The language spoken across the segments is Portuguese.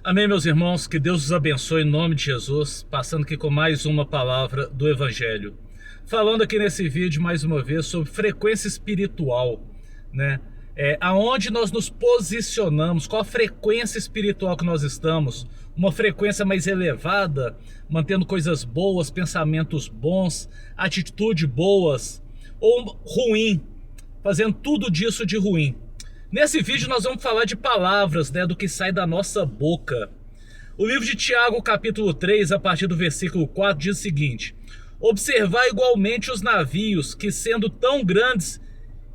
Amém, meus irmãos, que Deus os abençoe em nome de Jesus, passando aqui com mais uma palavra do Evangelho. Falando aqui nesse vídeo, mais uma vez, sobre frequência espiritual, né? Aonde nós nos posicionamos, qual a frequência espiritual que nós estamos, uma frequência mais elevada, mantendo coisas boas, pensamentos bons, atitudes boas, ou ruim, fazendo tudo disso de ruim. Nesse vídeo nós vamos falar de palavras, né, do que sai da nossa boca. O livro de Tiago, capítulo 3, a partir do versículo 4, diz o seguinte: observai igualmente os navios, que sendo tão grandes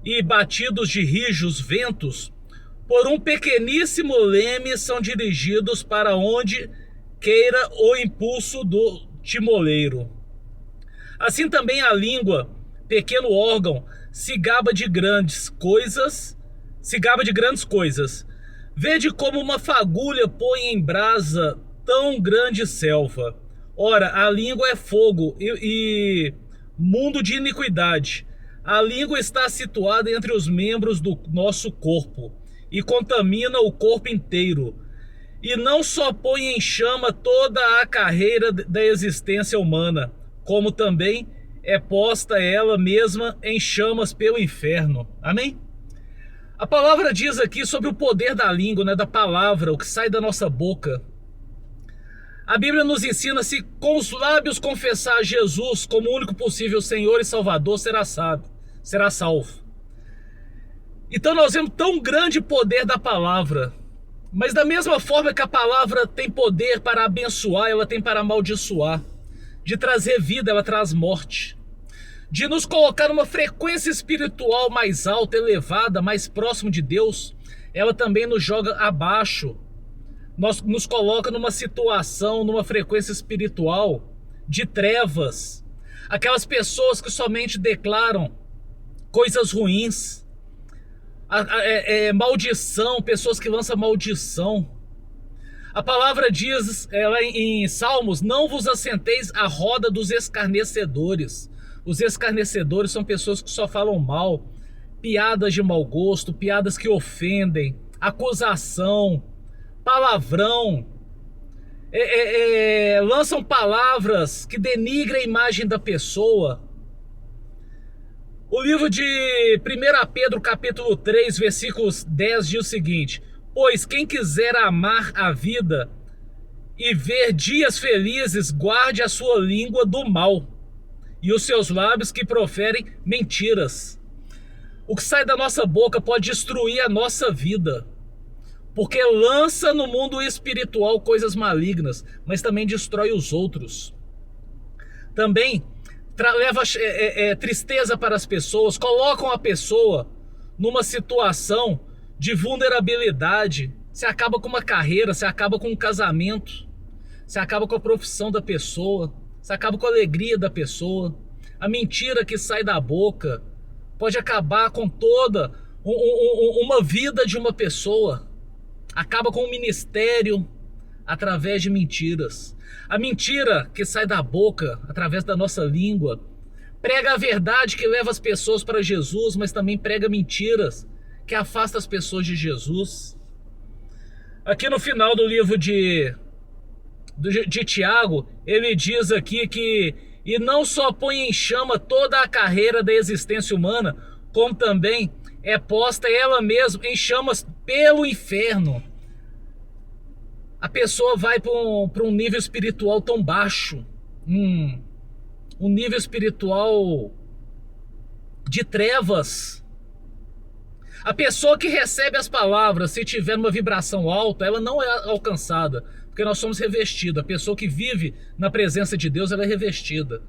e batidos de rijos ventos, por um pequeníssimo leme são dirigidos para onde queira o impulso do timoleiro. Assim também a língua, pequeno órgão, se gaba de grandes coisas. Vede como uma fagulha põe em brasa tão grande selva. Ora, a língua é fogo e mundo de iniquidade. A língua está situada entre os membros do nosso corpo e contamina o corpo inteiro. E não só põe em chama toda a carreira da existência humana, como também é posta ela mesma em chamas pelo inferno. Amém? A palavra diz aqui sobre o poder da língua, né, da palavra, o que sai da nossa boca. A Bíblia nos ensina: se com os lábios confessar Jesus como o único possível Senhor e Salvador, será salvo. Então nós vemos tão grande poder da palavra. Mas da mesma forma que a palavra tem poder para abençoar, ela tem para amaldiçoar. De trazer vida, ela traz morte. De nos colocar numa frequência espiritual mais alta, elevada, mais próximo de Deus, ela também nos joga abaixo, nos coloca numa situação, numa frequência espiritual de trevas. Aquelas pessoas que somente declaram coisas ruins, maldição, pessoas que lançam maldição. A palavra diz, ela em Salmos: não vos assenteis à roda dos escarnecedores. Os escarnecedores são pessoas que só falam mal, piadas de mau gosto, piadas que ofendem, acusação, palavrão, lançam palavras que denigram a imagem da pessoa. O livro de 1 Pedro, capítulo 3, versículos 10, diz o seguinte: pois quem quiser amar a vida e ver dias felizes, guarde a sua língua do mal e os seus lábios que proferem mentiras. O que sai da nossa boca pode destruir a nossa vida, porque lança no mundo espiritual coisas malignas, mas também destrói os outros. Também leva tristeza para as pessoas, colocam a pessoa numa situação de vulnerabilidade. Você acaba com uma carreira, você acaba com um casamento, você acaba com a profissão da pessoa, você acaba com a alegria da pessoa. A mentira que sai da boca pode acabar com toda uma vida de uma pessoa. Acaba com o ministério através de mentiras. A mentira que sai da boca, através da nossa língua, prega a verdade que leva as pessoas para Jesus, mas também prega mentiras que afastam as pessoas de Jesus. Aqui no final do livro de Tiago, ele diz aqui que e não só põe em chama toda a carreira da existência humana, como também é posta ela mesma em chamas pelo inferno. A pessoa vai para um nível espiritual tão baixo, um nível espiritual de trevas. A pessoa que recebe as palavras, se tiver uma vibração alta, ela não é alcançada, porque nós somos revestidos. A pessoa que vive na presença de Deus, ela é revestida.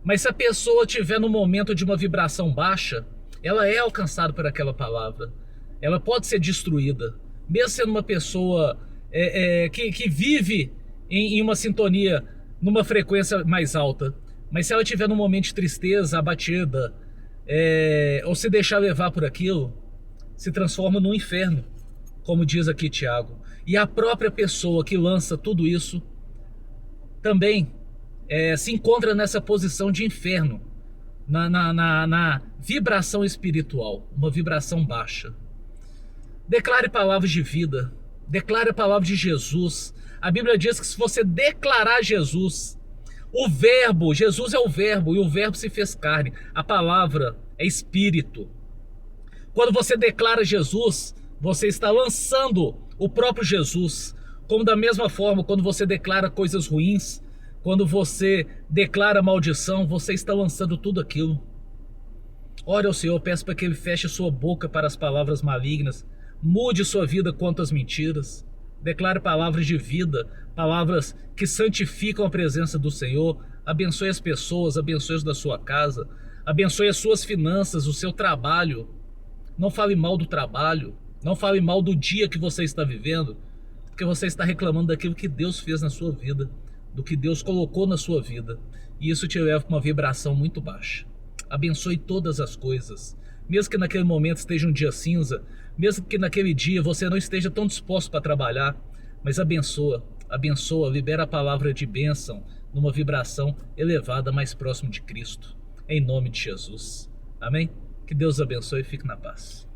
Mas se a pessoa tiver no momento de uma vibração baixa, ela é alcançada por aquela palavra. Ela pode ser destruída, mesmo sendo uma pessoa que vive em uma sintonia, numa frequência mais alta. Mas se ela tiver num momento de tristeza, abatida, ou se deixar levar por aquilo, se transforma num inferno, como diz aqui Tiago. E a própria pessoa que lança tudo isso também se encontra nessa posição de inferno, na vibração espiritual, uma vibração baixa. Declare palavras de vida, Declare a palavra de Jesus. A Bíblia diz que se você declarar Jesus, o verbo, Jesus é o verbo e o verbo se fez carne. A palavra é espírito. Quando você declara Jesus, você está lançando o próprio Jesus. Como da mesma forma, quando você declara coisas ruins, quando você declara maldição, você está lançando tudo aquilo. Ore ao Senhor, peço para que Ele feche sua boca para as palavras malignas. Mude sua vida quanto às mentiras. Declare palavras de vida, palavras que santificam a presença do Senhor. Abençoe as pessoas, abençoe os da sua casa, abençoe as suas finanças, o seu trabalho. Não fale mal do trabalho, não fale mal do dia que você está vivendo, porque você está reclamando daquilo que Deus fez na sua vida, do que Deus colocou na sua vida, e isso te leva para uma vibração muito baixa. Abençoe todas as coisas, mesmo que naquele momento esteja um dia cinza, mesmo que naquele dia você não esteja tão disposto para trabalhar, mas abençoa, libera a palavra de bênção numa vibração elevada mais próximo de Cristo, em nome de Jesus. Amém? Que Deus abençoe e fique na paz.